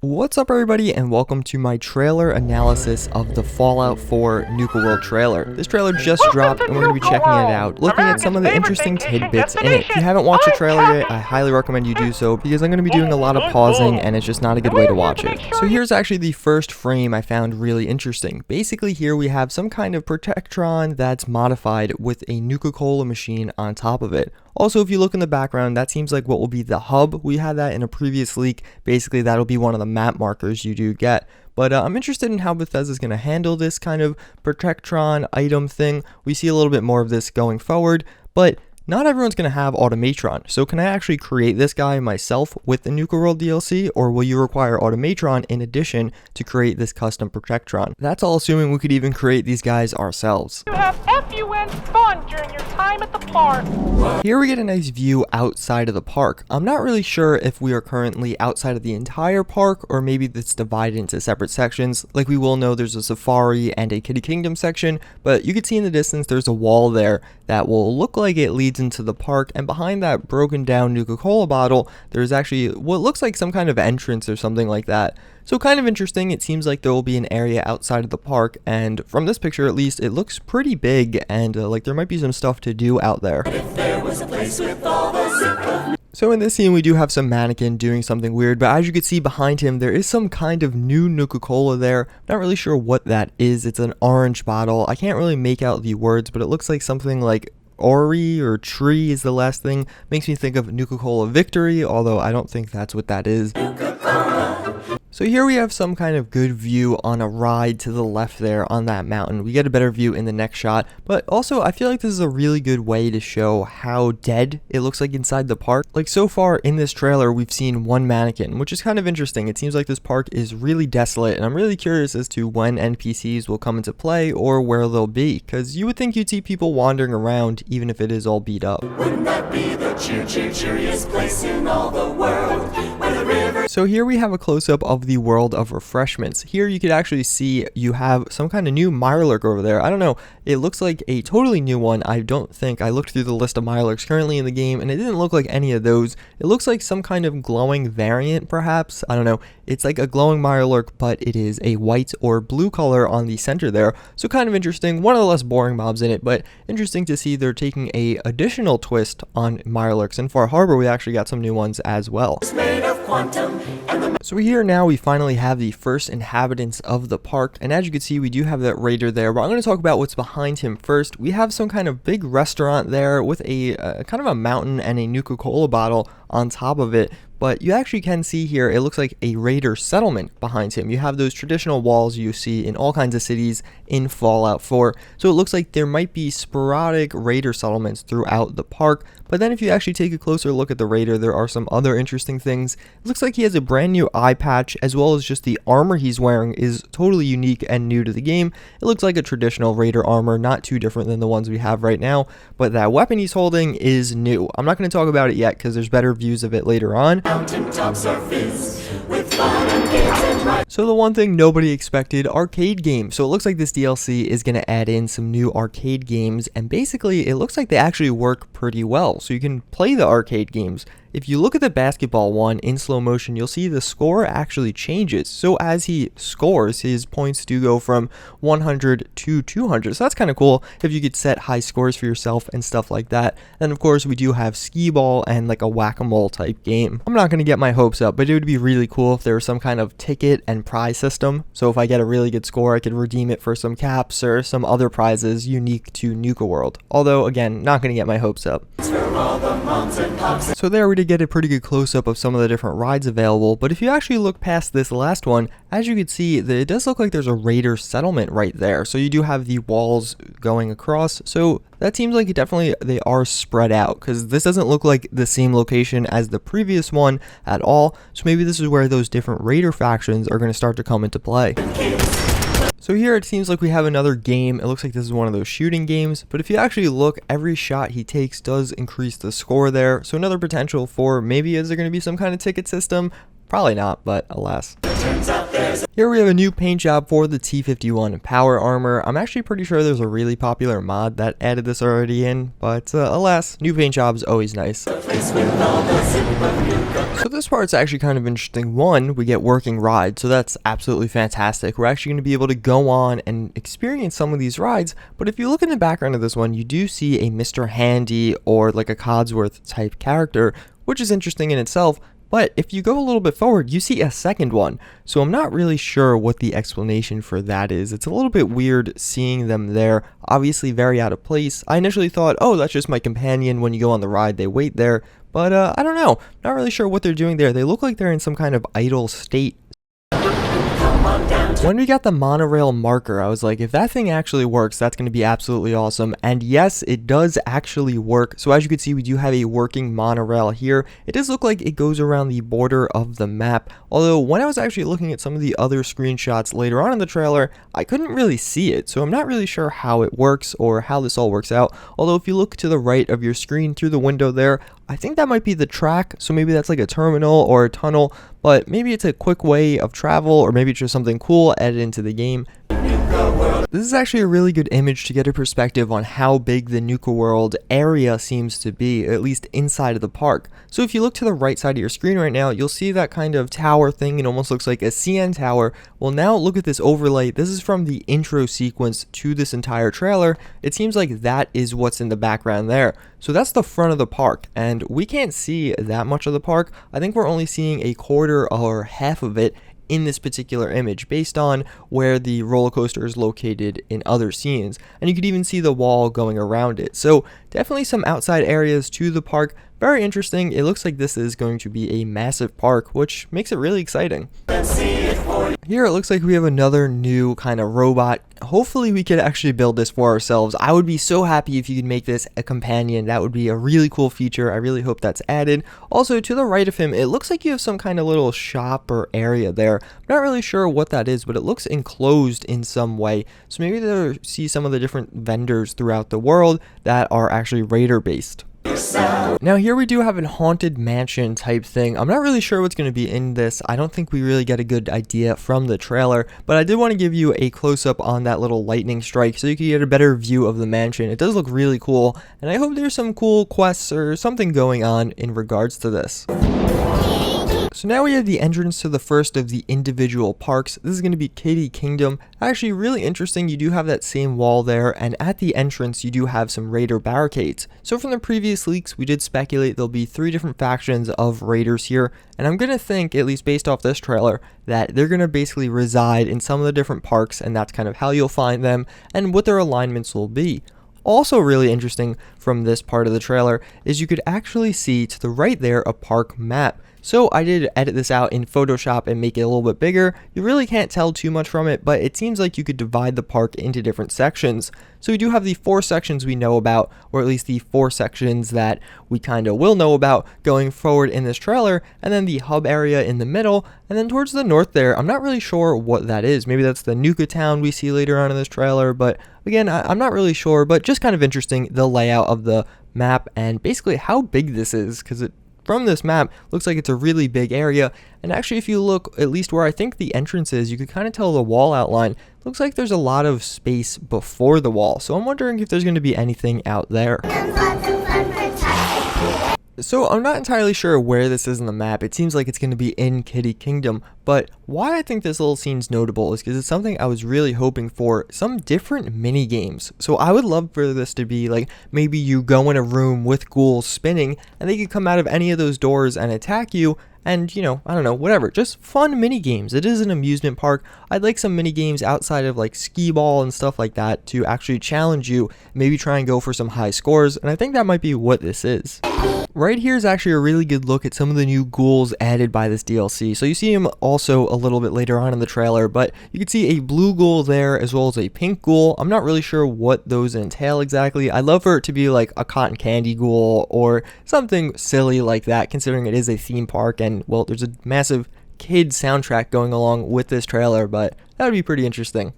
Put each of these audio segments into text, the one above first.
What's up everybody, and welcome to my trailer analysis of the Fallout 4 Nuka World trailer. This trailer just dropped and we're going to be checking it out, looking at some of the interesting tidbits in it. If you haven't watched the trailer yet, I highly recommend you do so because I'm going to be doing a lot of pausing and it's just not a good way to watch it. So here's actually the first frame I found really interesting. Basically here we have some kind of Protectron that's modified with a Nuka-Cola machine on top of it. Also, if you look in the background, that seems like what will be the hub. We had that in a previous leak. Basically, that'll be one of the map markers you do get. But I'm interested in how Bethesda's going to handle this kind of Protectron item thing. We see a little bit more of this going forward, but not everyone's going to have Automatron. So can I actually create this guy myself with the Nuka World DLC, or will you require Automatron in addition to create this custom Protectron? That's all assuming we could even create these guys ourselves. You have FUN fun during your time at the park. Here we get a nice view outside of the park. I'm not really sure if we are currently outside of the entire park or maybe it's divided into separate sections. Like we will know there's a safari and a Kitty Kingdom section, but you can see in the distance there's a wall there that will look like it leads into the park, and behind that broken down Nuka-Cola bottle there's actually what looks like some kind of entrance or something like that. So kind of interesting. It seems like there will be an area outside of the park, and from this picture at least it looks pretty big and like there might be some stuff to do out there. So in this scene we do have some mannequin doing something weird, but as you can see behind him there is some kind of new Nuka-Cola there. Not really sure what that is. It's an orange bottle. I can't really make out the words, but it looks like something like Ori or tree is the last thing. Makes me think of Nuka-Cola Victory, although I don't think that's what that is. So here we have some kind of good view on a ride to the left there on that mountain. We get a better view in the next shot, but also I feel like this is a really good way to show how dead it looks like inside the park. Like so far in this trailer we've seen one mannequin, which is kind of interesting. It seems like this park is really desolate, and I'm really curious as to when NPCs will come into play or where they'll be, because you would think you'd see people wandering around even if it is all beat up. Wouldn't that be the cheeriest place in all the world, where the river... So here we have a close-up of the world of Refreshments. Here you could actually see you have some kind of new Mirelurk over there. I don't know, it looks like a totally new one. I don't think I looked through the list of Mirelurks currently in the game and it didn't look like any of those. It looks like some kind of glowing variant perhaps. I don't know. It's like a glowing Mirelurk, but it is a white or blue color on the center there. So kind of interesting. One of the less boring mobs in it, but interesting to see they're taking a additional twist on Mirelurks. In Far Harbor we actually got some new ones as well. So here now we finally have the first inhabitants of the park, and as you can see we do have that raider there, but I'm going to talk about what's behind him first. We have some kind of big restaurant there with a kind of a mountain and a Nuka-Cola bottle on top of it. But you actually can see here, it looks like a raider settlement behind him. You have those traditional walls you see in all kinds of cities in Fallout 4. So it looks like there might be sporadic raider settlements throughout the park. But then if you actually take a closer look at the raider, there are some other interesting things. It looks like he has a brand new eye patch, as well as just the armor he's wearing is totally unique and new to the game. It looks like a traditional raider armor, not too different than the ones we have right now. But that weapon he's holding is new. I'm not going to talk about it yet because there's better views of it later on. So the one thing nobody expected, arcade games. So it looks like this DLC is going to add in some new arcade games, and basically it looks like they actually work pretty well. So you can play the arcade games. If you look at the basketball one in slow motion, you'll see the score actually changes. So as he scores, his points do go from 100 to 200. So that's kind of cool if you could set high scores for yourself and stuff like that. And of course, we do have skee ball and like a whack-a-mole type game. I'm not going to get my hopes up, but it would be really cool if there was some kind of ticket and prize system. So if I get a really good score, I could redeem it for some caps or some other prizes unique to Nuka World. Although, again, not going to get my hopes up. So there we did get a pretty good close-up of some of the different rides available, but if you actually look past this last one, as you can see, it does look like there's a raider settlement right there. So you do have the walls going across, so that seems like they are spread out, because this doesn't look like the same location as the previous one at all. So maybe this is where those different raider factions are going to start to come into play. So here it seems like we have another game. It looks like this is one of those shooting games, but if you actually look, every shot he takes does increase the score there. So another potential for maybe is there going to be some kind of ticket system? Probably not, but alas. Turns out Here we have a new paint job for the T-51 power armor. I'm actually pretty sure there's a really popular mod that added this already in, but alas, new paint job is always nice. So this part's actually kind of interesting. One, we get working rides, so that's absolutely fantastic. We're actually going to be able to go on and experience some of these rides, but if you look in the background of this one, you do see a Mr. Handy or like a Codsworth type character, which is interesting in itself. But if you go a little bit forward, you see a second one. So I'm not really sure what the explanation for that is. It's a little bit weird seeing them there. Obviously very out of place. I initially thought, oh, that's just my companion. When you go on the ride, they wait there. But I don't know. Not really sure what they're doing there. They look like they're in some kind of idle state. When we got the monorail marker, I was like, if that thing actually works, that's going to be absolutely awesome. And yes, it does actually work. So as you can see, we do have a working monorail here. It does look like it goes around the border of the map. Although when I was actually looking at some of the other screenshots later on in the trailer, I couldn't really see it. So I'm not really sure how it works or how this all works out. Although if you look to the right of your screen through the window there, I think that might be the track, so maybe that's like a terminal or a tunnel, but maybe it's a quick way of travel, or maybe it's just something cool added into the game. This is actually a really good image to get a perspective on how big the Nuka World area seems to be, at least inside of the park. So if you look to the right side of your screen right now, you'll see that kind of tower thing. It almost looks like a CN tower. Well, now look at this overlay. This is from the intro sequence to this entire trailer. It seems like that is what's in the background there. So that's the front of the park, and we can't see that much of the park. I think we're only seeing a quarter or half of it in this particular image based on where the roller coaster is located in other scenes, and you could even see the wall going around it. So definitely some outside areas to the park. Very interesting. It looks like this is going to be a massive park, which makes it really exciting. Here it looks like we have another new kind of robot. Hopefully we could actually build this for ourselves. I would be so happy if you could make this a companion. That would be a really cool feature. I really hope that's added. Also, to the right of him, it looks like you have some kind of little shop or area there. I'm not really sure what that is, but it looks enclosed in some way. So maybe they'll see some of the different vendors throughout the world that are actually Raider based. Now here we do have a haunted mansion type thing. I'm not really sure what's going to be in this. I don't think we really get a good idea from the trailer, but I did want to give you a close-up on that little lightning strike so you can get a better view of the mansion. It does look really cool, and I hope there's some cool quests or something going on in regards to this. So now we have the entrance to the first of the individual parks. This is going to be Kitty Kingdom. Actually really interesting. You do have that same wall there, and at the entrance you do have some Raider barricades. So from the previous leaks, we did speculate there'll be 3 different factions of Raiders here, and I'm going to think, at least based off this trailer, that they're going to basically reside in some of the different parks, and that's kind of how you'll find them and what their alignments will be. Also really interesting from this part of the trailer is you could actually see to the right there a park map. So I did edit this out in Photoshop and make it a little bit bigger. You really can't tell too much from it, but it seems like you could divide the park into different sections. So we do have the 4 sections we know about, or at least the 4 sections that we kind of will know about going forward in this trailer, and then the hub area in the middle, and then towards the north there, I'm not really sure what that is. Maybe that's the Nuka town we see later on in this trailer, but again, I'm not really sure, but just kind of interesting, the layout of the map and basically how big this is, because from this map looks like it's a really big area. And actually, if you look at least where I think the entrance is, you can kind of tell the wall outline. Looks like there's a lot of space before the wall, so I'm wondering if there's going to be anything out there. So I'm not entirely sure where this is in the map. It seems like it's going to be in Kitty Kingdom, but why I think this little scene's notable is because it's something I was really hoping for, some different mini games. So I would love for this to be like, maybe you go in a room with ghouls spinning and they could come out of any of those doors and attack you. And, you know, I don't know, whatever, just fun mini games. It is an amusement park. I'd like some mini games outside of like skee ball and stuff like that to actually challenge you, maybe try and go for some high scores, and I think that might be what this is. Right here is actually a really good look at some of the new ghouls added by this DLC. So you see him also a little bit later on in the trailer, but you can see a blue ghoul there as well as a pink ghoul. I'm not really sure what those entail exactly. I'd love for it to be like a cotton candy ghoul or something silly like that, considering it is a theme park and, well, there's a massive kid soundtrack going along with this trailer, but that would be pretty interesting.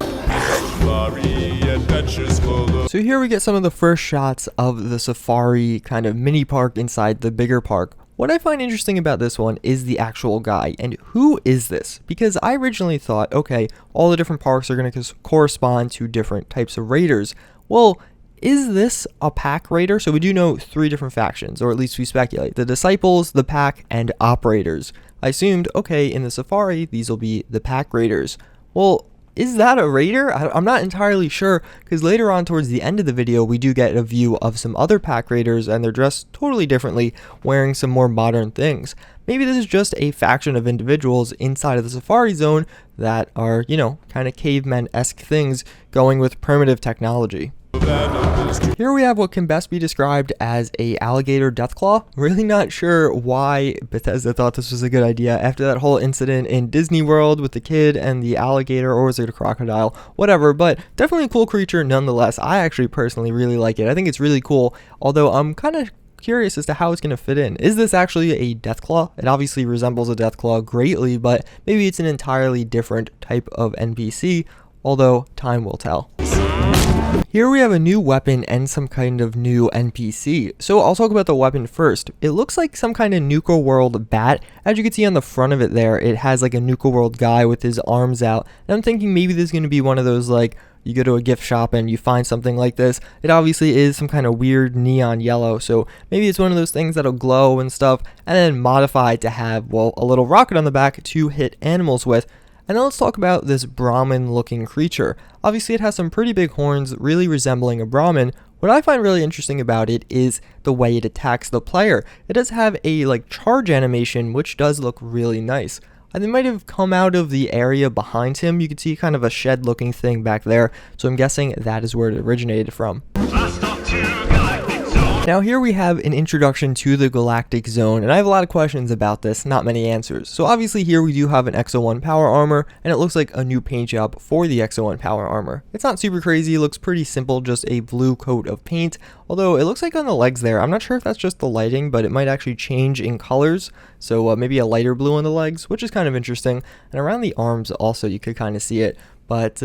So here we get some of the first shots of the safari kind of mini park inside the bigger park. What I find interesting about this one is the actual guy, and who is this? Because I originally thought, okay, all the different parks are going to correspond to different types of raiders. Well, is this a pack raider? So we do know 3 different factions, or at least we speculate. The Disciples, the Pack, and Operators. I assumed, okay, in the Safari, these will be the pack raiders. Well, is that a raider? I'm not entirely sure, because later on towards the end of the video, we do get a view of some other pack raiders, and they're dressed totally differently, wearing some more modern things. Maybe this is just a faction of individuals inside of the Safari Zone that are, you know, kind of caveman-esque things going with primitive technology. Here we have what can best be described as a alligator deathclaw. Really not sure why Bethesda thought this was a good idea after that whole incident in Disney World with the kid and the alligator, or was it a crocodile? Whatever, but definitely a cool creature nonetheless. I actually personally really like it. I think it's really cool, although I'm kind of curious as to how it's going to fit in. Is this actually a deathclaw? It obviously resembles a deathclaw greatly, but maybe it's an entirely different type of NPC, although time will tell. Here we have a new weapon and some kind of new NPC. So I'll talk about the weapon first. It looks like some kind of Nuka World bat. As you can see on the front of it there, it has like a Nuka World guy with his arms out. And I'm thinking maybe this is going to be one of those, like, you go to a gift shop and you find something like this. It obviously is some kind of weird neon yellow, so maybe it's one of those things that'll glow and stuff, and then modify to have, well, a little rocket on the back to hit animals with. And then let's talk about this Brahmin looking creature. Obviously it has some pretty big horns, really resembling a Brahmin. What I find really interesting about it is the way it attacks the player. It does have a like charge animation, which does look really nice. And they might have come out of the area behind him. You can see kind of a shed looking thing back there. So I'm guessing that is where it originated from. Now here we have an introduction to the Galactic Zone, and I have a lot of questions about this, not many answers. So obviously here we do have an Exo-1 power armor, and it looks like a new paint job for the Exo-1 power armor. It's not super crazy, it looks pretty simple, just a blue coat of paint, although it looks like on the legs there, I'm not sure if that's just the lighting, but it might actually change in colors, so maybe a lighter blue on the legs, which is kind of interesting, and around the arms also you could kind of see it, but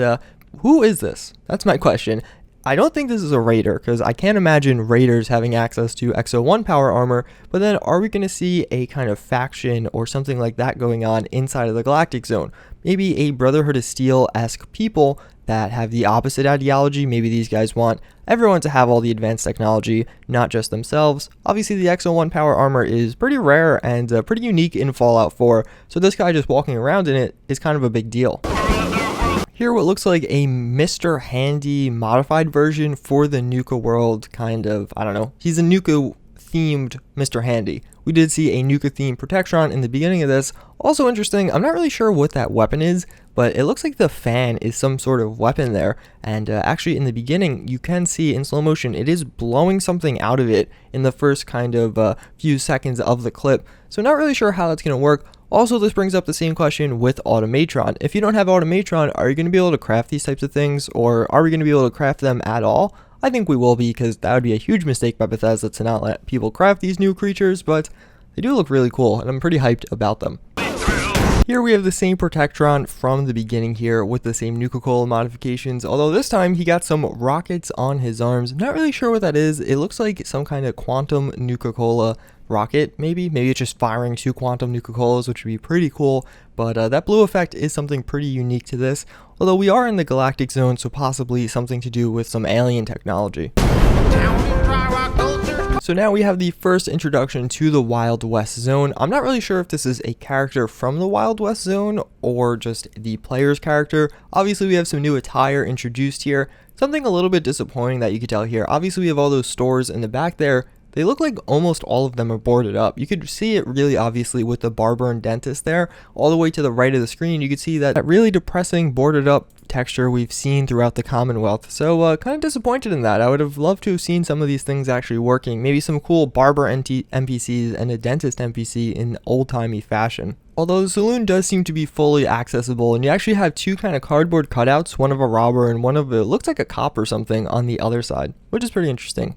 who is this? That's my question. I don't think this is a raider, because I can't imagine raiders having access to Exo-1 power armor, but then are we going to see a kind of faction or something like that going on inside of the Galactic Zone? Maybe a Brotherhood of Steel-esque people that have the opposite ideology. Maybe these guys want everyone to have all the advanced technology, not just themselves. Obviously the Exo-1 power armor is pretty rare and pretty unique in Fallout 4, so this guy just walking around in it is kind of a big deal. Here what looks like a Mr. Handy modified version for the Nuka World, kind of, I don't know, he's a Nuka themed Mr. Handy. We did see a Nuka themed Protectron in the beginning of this. Also interesting, I'm not really sure what that weapon is, but it looks like the fan is some sort of weapon there, and actually in the beginning you can see in slow motion it is blowing something out of it in the first kind of few seconds of the clip, so not really sure how that's going to work. Also, this brings up the same question with Automatron. If you don't have Automatron, are you going to be able to craft these types of things, or are we going to be able to craft them at all? I think we will be, because that would be a huge mistake by Bethesda to not let people craft these new creatures, but they do look really cool, and I'm pretty hyped about them. Here we have the same Protectron from the beginning here with the same Nuka-Cola modifications, although this time he got some rockets on his arms. Not really sure what that is. It looks like some kind of quantum Nuka-Cola rocket, maybe it's just firing 2 quantum Nuka-Colas, which would be pretty cool, but that blue effect is something pretty unique to this, although we are in the Galactic Zone, so possibly something to do with some alien technology. So now we have the first introduction to the Wild West Zone. I'm not really sure if this is a character from the Wild West Zone or just the player's character. Obviously we have some new attire introduced here. Something a little bit disappointing that you could tell here. Obviously we have all those stores in the back there. They look like almost all of them are boarded up. You could see it really obviously with the barber and dentist there. All the way to the right of the screen, you could see that really depressing boarded up texture we've seen throughout the Commonwealth. So kind of disappointed in that. I would have loved to have seen some of these things actually working. Maybe some cool barber NPCs and a dentist NPC in old-timey fashion. Although the saloon does seem to be fully accessible, and you actually have 2 kind of cardboard cutouts, one of a robber and one of it looks like a cop or something on the other side, which is pretty interesting.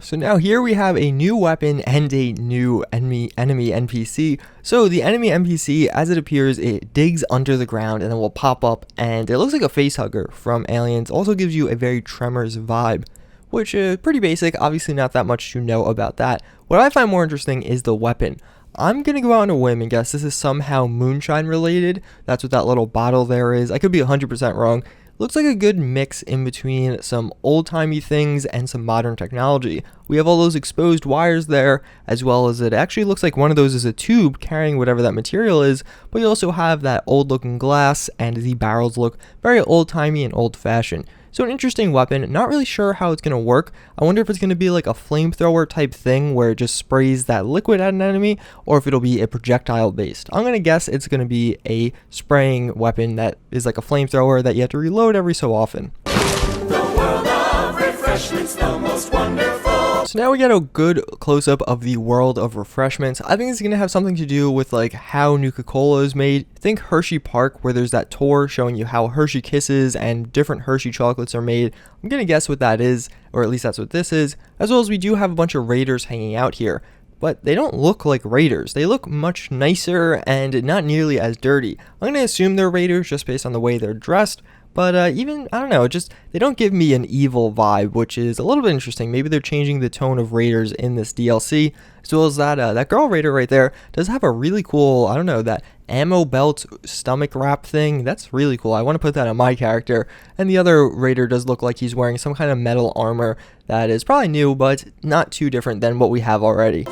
So now here we have a new weapon and a new enemy NPC. So the enemy NPC, as it appears, it digs under the ground and then will pop up, and it looks like a face hugger from Aliens. Also gives you a very Tremors vibe. which is pretty basic. Obviously not that much to know about that. What I find more interesting is the weapon. I'm going to go out on a whim and guess this is somehow moonshine related. That's what that little bottle there is. I could be 100% wrong. Looks like a good mix in between some old-timey things and some modern technology. We have all those exposed wires there, as well as it actually looks like one of those is a tube carrying whatever that material is, but you also have that old-looking glass, and the barrels look very old-timey and old-fashioned. So an interesting weapon, not really sure how it's going to work. I wonder if it's going to be like a flamethrower type thing where it just sprays that liquid at an enemy, or if it'll be a projectile based. I'm going to guess it's going to be a spraying weapon that is like a flamethrower that you have to reload every so often. The world of refreshments, the most wonderful. So now we get a good close-up of the world of refreshments. I think it's going to have something to do with like how Nuka-Cola is made. Think Hershey Park, where there's that tour showing you how Hershey Kisses and different Hershey chocolates are made. I'm going to guess what that is, or at least that's what this is. As well as we do have a bunch of raiders hanging out here. But they don't look like raiders. They look much nicer and not nearly as dirty. I'm going to assume they're raiders just based on the way they're dressed. But even, I don't know, just they don't give me an evil vibe, which is a little bit interesting. Maybe they're changing the tone of raiders in this DLC. As well as that girl raider right there does have a really cool, I don't know, that ammo belt stomach wrap thing. That's really cool. I want to put that on my character. And the other raider does look like he's wearing some kind of metal armor that is probably new, but not too different than what we have already.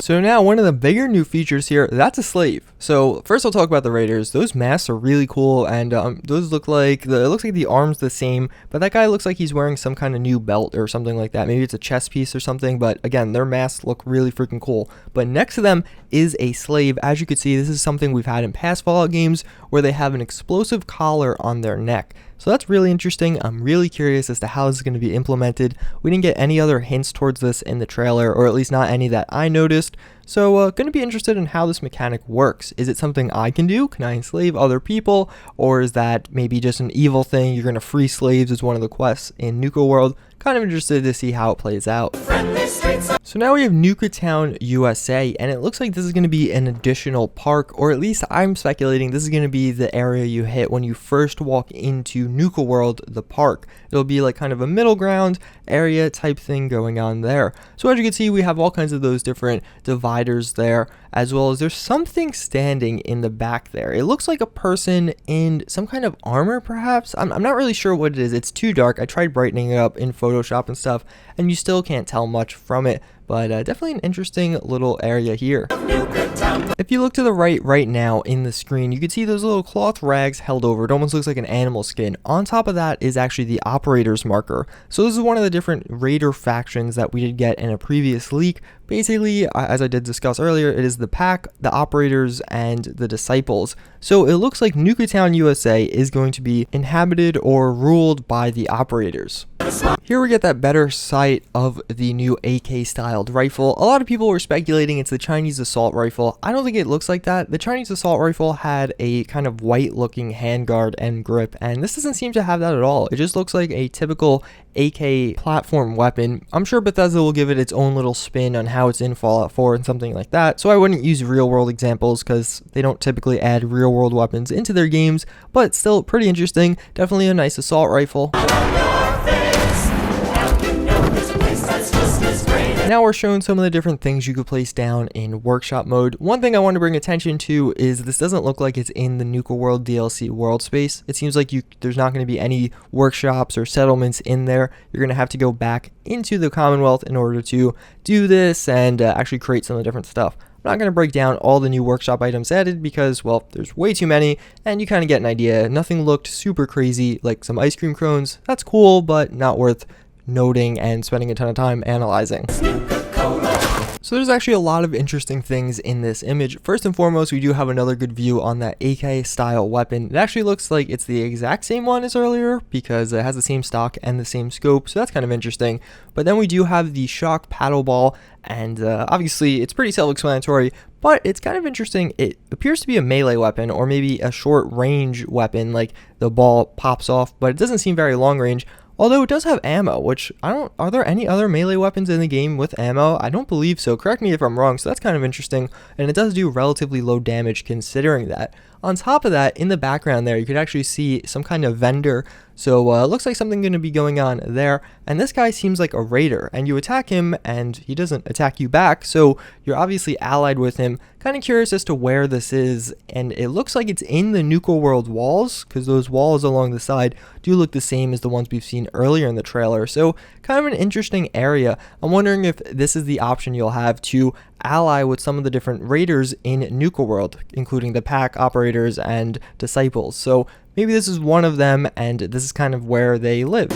So now one of the bigger new features here, that's a slave. So first I'll talk about the raiders. Those masks are really cool, and those look like, it looks like the arm's the same, but that guy looks like he's wearing some kind of new belt or something like that. Maybe it's a chest piece or something, but again, their masks look really freaking cool. But next to them is a slave. As you can see, this is something we've had in past Fallout games where they have an explosive collar on their neck. So that's really interesting. I'm really curious as to how this is going to be implemented. We didn't get any other hints towards this in the trailer, or at least not any that I noticed. So going to be interested in how this mechanic works. Is it something I can do? Can I enslave other people? Or is that maybe just an evil thing? You're going to free slaves as one of the quests in Nuka World. Kind of interested to see how it plays out. So now we have Nuka Town, USA, and it looks like this is going to be an additional park, or at least I'm speculating this is going to be the area you hit when you first walk into Nuka World, the park. It'll be like kind of a middle ground area type thing going on there. So as you can see, we have all kinds of those different dividers there, as well as there's something standing in the back there. It looks like a person in some kind of armor, perhaps. I'm not really sure what it is. It's too dark. I tried brightening it up in Photoshop and stuff, and you still can't tell much from it. But definitely an interesting little area here. If you look to the right now in the screen, you can see those little cloth rags held over. It almost looks like an animal skin. On top of that is actually the operator's marker. So this is one of the different raider factions that we did get in a previous leak. Basically, as I did discuss earlier, it is the pack, the operators, and the disciples. So it looks like Nuka Town, USA is going to be inhabited or ruled by the operators. Here we get that better sight of the new AK styled rifle. A lot of people were speculating it's the Chinese assault rifle. I don't think it looks like that. The Chinese assault rifle had a kind of white looking handguard and grip, and this doesn't seem to have that at all. It just looks like a typical AK platform weapon. I'm sure Bethesda will give it its own little spin on how it's in Fallout 4 and something like that, so I wouldn't use real world examples because they don't typically add real world weapons into their games, but still pretty interesting. Definitely a nice assault rifle. Now we're showing some of the different things you could place down in workshop mode. One thing I want to bring attention to is this doesn't look like it's in the Nuka World DLC world space. It seems like there's not going to be any workshops or settlements in there. You're going to have to go back into the Commonwealth in order to do this and actually create some of the different stuff. I'm not going to break down all the new workshop items added because, well, there's way too many, and you kind of get an idea. Nothing looked super crazy, like some ice cream cones. That's cool, but not worth noting and spending a ton of time analyzing. So there's actually a lot of interesting things in this image. First and foremost, we do have another good view on that AK style weapon. It actually looks like it's the exact same one as earlier because it has the same stock and the same scope, so that's kind of interesting. But then we do have the shock paddle ball, and obviously it's pretty self-explanatory, but it's kind of interesting. It appears to be a melee weapon or maybe a short range weapon, like the ball pops off, but it doesn't seem very long range. Although it does have ammo, which are there any other melee weapons in the game with ammo? I don't believe so. Correct me if I'm wrong, so that's kind of interesting. And it does do relatively low damage considering that. On top of that, in the background there, you could actually see some kind of vendor. So it looks like something going to be going on there. And this guy seems like a raider, and you attack him and he doesn't attack you back. So you're obviously allied with him. Kind of curious as to where this is. And it looks like it's in the Nuka World walls, because those walls along the side do look the same as the ones we've seen earlier in the trailer. So kind of an interesting area. I'm wondering if this is the option you'll have to ally with some of the different raiders in Nuka World, including the pack operators and disciples. So maybe this is one of them, and this is kind of where they live.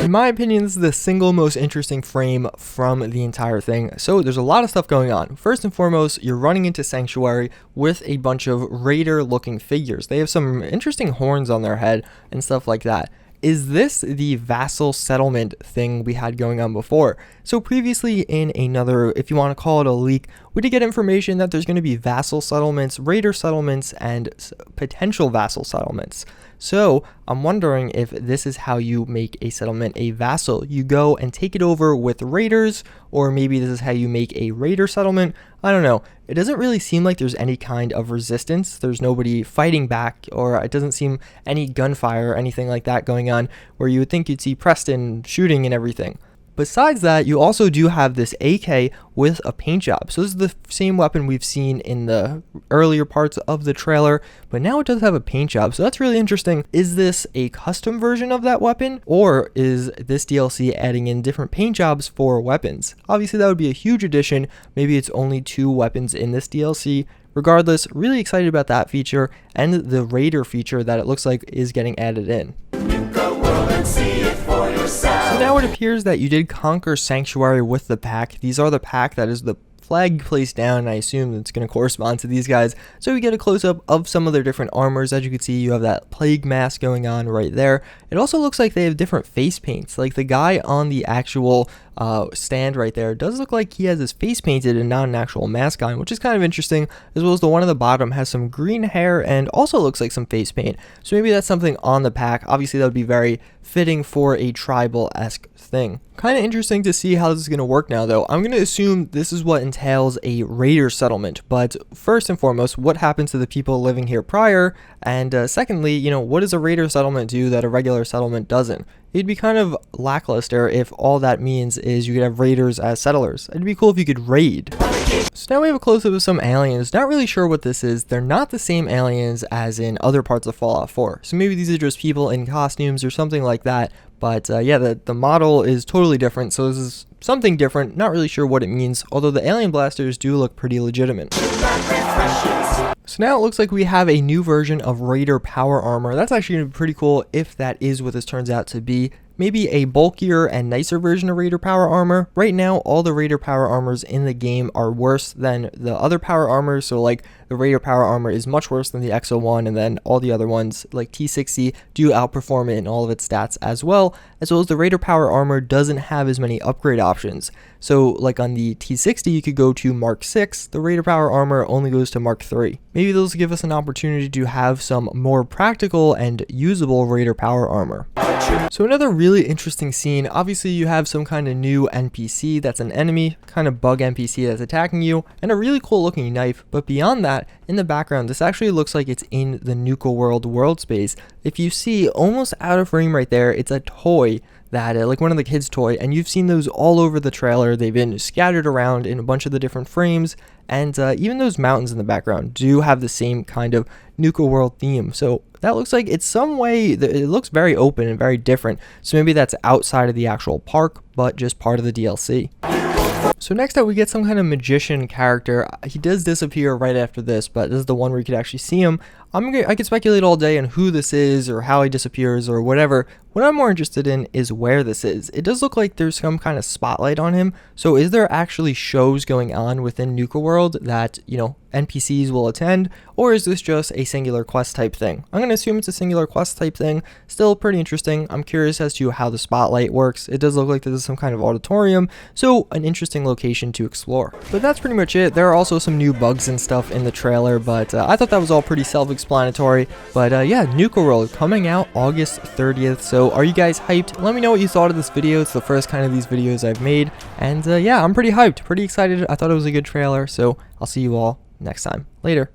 In my opinion, this is the single most interesting frame from the entire thing. So there's a lot of stuff going on. First and foremost, you're running into Sanctuary with a bunch of raider looking figures. They have some interesting horns on their head and stuff like that. Is this the Vassal Settlement thing we had going on before? So previously in another, if you want to call it a leak, we did get information that there's going to be Vassal Settlements, Raider Settlements, and potential Vassal Settlements. So I'm wondering if this is how you make a settlement a vassal. You go and take it over with raiders, or maybe this is how you make a raider settlement. I don't know. It doesn't really seem like there's any kind of resistance. There's nobody fighting back, or it doesn't seem any gunfire or anything like that going on, where you would think you'd see Preston shooting and everything. Besides that, you also do have this AK with a paint job. So this is the same weapon we've seen in the earlier parts of the trailer, but now it does have a paint job. So that's really interesting. Is this a custom version of that weapon, or is this DLC adding in different paint jobs for weapons? Obviously, that would be a huge addition. Maybe it's only 2 weapons in this DLC. Regardless, really excited about that feature and the Raider feature that it looks like is getting added in. Nuka World and see it for yourself. So now it appears that you did conquer Sanctuary with the pack. These are the pack that is the flag placed down, and I assume it's going to correspond to these guys. So we get a close-up of some of their different armors. As you can see, you have that plague mask going on right there. It also looks like they have different face paints. Like the guy on the actual stand right there does look like he has his face painted and not an actual mask on, which is kind of interesting, as well as the one at the bottom has some green hair and also looks like some face paint. So maybe that's something on the pack. Obviously, that would be very fitting for a tribal-esque thing. Kind of interesting to see how this is going to work now, though. I'm going to assume this is what entails a raider settlement, but first and foremost, what happens to the people living here prior? And secondly, what does a raider settlement do that a regular settlement doesn't? It'd be kind of lackluster if all that means is you could have raiders as settlers. It'd be cool if you could raid. So now we have a close-up of some aliens. Not really sure what this is. They're not the same aliens as in other parts of Fallout 4. So maybe these are just people in costumes or something like that. But yeah, the model is totally different. So this is something different. Not really sure what it means. Although the alien blasters do look pretty legitimate. So now it looks like we have a new version of Raider Power Armor. That's actually going to be pretty cool if that is what this turns out to be. Maybe a bulkier and nicer version of Raider Power Armor. Right now, all the Raider Power Armors in the game are worse than the other Power Armors. So like the Raider Power Armor is much worse than the XO1, and then all the other ones like T60 do outperform it in all of its stats as well as the Raider Power Armor doesn't have as many upgrade options. So like on the T60, you could go to Mark 6. The Raider Power Armor only goes to Mark 3. Maybe those give us an opportunity to have some more practical and usable Raider Power Armor. So another really interesting scene, obviously you have some kind of new NPC that's an enemy, kind of bug NPC that's attacking you, and a really cool looking knife, but beyond that, in the background, this actually looks like it's in the Nuka World space. If you see almost out of frame right there, it's a toy that like one of the kids' toy, and you've seen those all over the trailer. They've been scattered around in a bunch of the different frames, and even those mountains in the background do have the same kind of Nuka World theme. So that looks like it's some way that it looks very open and very different. So maybe that's outside of the actual park, but just part of the DLC. So next up, we get some kind of magician character. He does disappear right after this, but this is the one where you could actually see him. I could speculate all day on who this is or how he disappears or whatever. What I'm more interested in is where this is. It does look like there's some kind of spotlight on him. So is there actually shows going on within Nuka World that, NPCs will attend, or is this just a singular quest type thing? I'm going to assume it's a singular quest type thing. Still pretty interesting. I'm curious as to how the spotlight works. It does look like this is some kind of auditorium, so an interesting location to explore. But that's pretty much it. There are also some new bugs and stuff in the trailer, but I thought that was all pretty self-explanatory. But yeah, Nuka World coming out August 30th. So are you guys hyped? Let me know what you thought of this video. It's the first kind of these videos I've made, and yeah, I'm pretty hyped, pretty excited. I thought it was a good trailer, so I'll see you all next time. Later.